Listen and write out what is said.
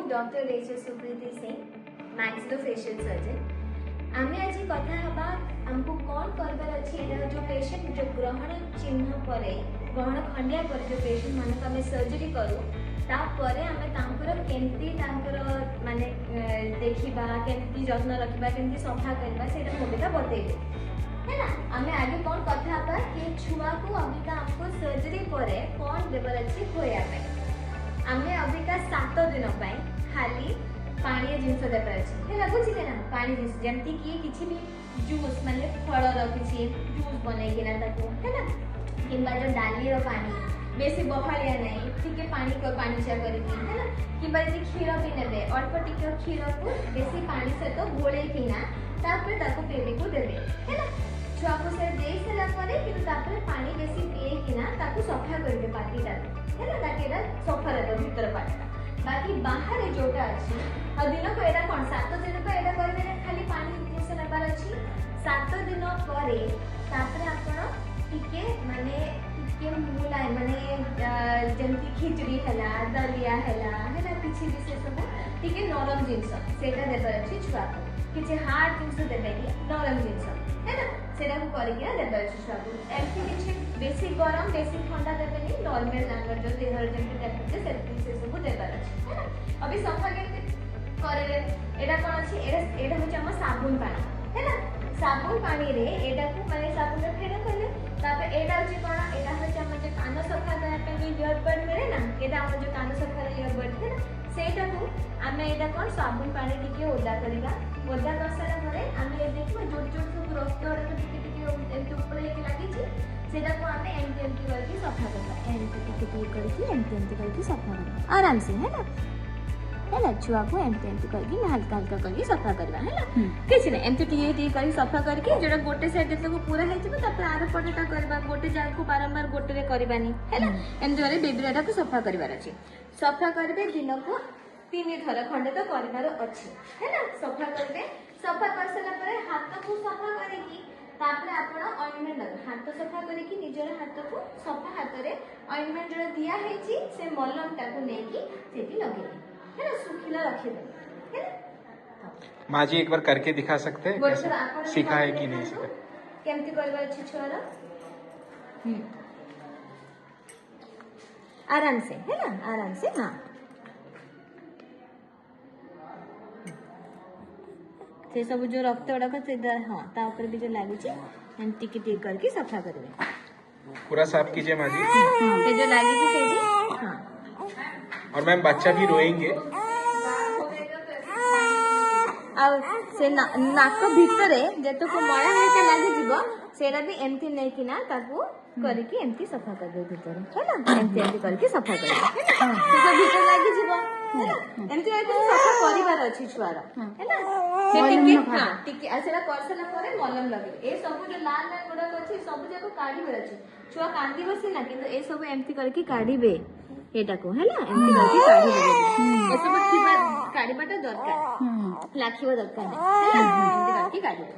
Doctor Rachel Supriti Singh, maxillofacial surgeon. आमे आज कथा हबा हमको कौन करबार अछि एटा जो पेशेंट जो ग्रहण चिन्ह परे ग्रहण खंडिया पर जो पेशेंट मानक आमे सर्जरी करू ता परे आमे तांकर केंती तांकर माने देखिबा केंती जत्न रखिबा केंती सफा करबा सेटा मोटेका बतेबे है ना। आमे आगे कौन कथा हबा कि छुआ को अबिका आपको सर्जरी परे कौन देबर अछि खोया पे आमे अबिका 7 दिन पई खाली पानी जिनस देबर अछि है ना। बुझिले ना पानी जिनस जेमती कि किछि भी जूस माने फल रो किछि जूस बनै केना ताको है ना किंबा जो डाली रो पानी बेसी बहालिया नहीं ठीक है पानी को पानी चा करके है ना किंबा जे क्षीर भी नेबे अल्प टिके क्षीर को बेसी पानी से तो गोळे किना तापर ताको बेबी को देबे है ना। छुआ को से दे सला परे कि तापर पानी बेसी पिए किना ताको सफा करबे पाटीटा है ना ताकि एटा सफा रहबे भीतर पाटीटा बाकी बाहर जोटा अछि आ दिन को एटा कोन 7 दिन को एटा करबे ना खाली पानी जिनस नेबार अछि 7 दिन परे तापर आपण टिके माने टिके मूला माने जेमती खिचड़ी हला दलिया हला है ना किछि विशेष सब टिके नरम जिनस सेटा देबार अछि छुआ को किछि हार्ड जिनस देबे कि नरम जिनस है ना सेटा को करके देबार अछि छुआ को एमती किछि बेसी गरम बेसी ठंडा देबेनी नॉर्मल नागर जो देहर जेमती टेम्परेचर सेमती से सब देबार अछि है ना। अभी सफा केते करे एटा कोन अछि एटा होछ हम साबुन पानी है ना साबुन पानी रे एटा को माने साबुन रे फेर करले तापर एटा होछ कोन एटा होछ हम जे कान सफा करे पे जो इयरबड मिले ना एटा हम जो कान सफा रे इयरबड है ना सेटा को आमे एटा कोन साबुन पानी टिके ओदा करिगा ओदा करसला परे आमे ए देखो जोट जोट सब रक्त ओडा टिके टिके एमती ऊपर एक लागी छी सेटा को आमे एमती करके सफा करबा एमती टिके टिके करके एमती करके सफा करबा आराम से है ना छुआ को एमती करके हल्का हल्का करके सफा करबा है ना किछ नै एमती टिके टिके करके सफा करके जेटा गोटे साइड जते को पूरा है छिबो तापर आर पटेटा करबा गोटे जाल को बारंबार गोटे रे करबानी है ना एमती करे बेबीराटा को सफा करबार अछि सफा करबे दिन को 3 थर खंडे तो करबार अछि है ना। सफा करबे सफा करसला परे हाथ को सफा करेकी तापर आपण ऑइंटमेंट लगा हाथ सफा करेकी निजर हाथ को सफा हाथ रे ऑइंटमेंट जो दिया है छी से मलम टा को नेकी सेठी लगे है ना सुखिला रखे दे है ना। माँ जी एक बार करके दिखा सकते हैं सीखा है कि नहीं सीखा केमती करबा अछि छोरा आराम से है ना आराम से हाँ से सब जो रक्त उड़ाक हाँ ता ऊपर भी जो लागू छी एमती की टिक करके सफा करबे पूरा साफ कीजिए माँ जी से जो लागी छी सेठी हाँ और मैम बच्चा भी रोएंगे आ से नाक भितरे जेतो को मळा हेते लागि जीवो सेरा भी एमती नै किना ताकू करके एमती सफा कर दे भीतर है ना एमती करके सफा कर दे है ना से भीतर लागि जीवो है ना एमती करके सफा करिवार अछि छुआरा है ना से टिके हां टिके आ सेरा करसला परे मलम लगे ए सब जो लाल लाल गुडा अछि सब जाको काढिबे अछि छुआ कांदी बसी ना किंतु ए सब एमती करके काढिबे एटा को है ना एमती करके काढिबे ए सब किबा काढिबाटा दरकार लाखिबा दरकार है ना एमती करके काढिबे।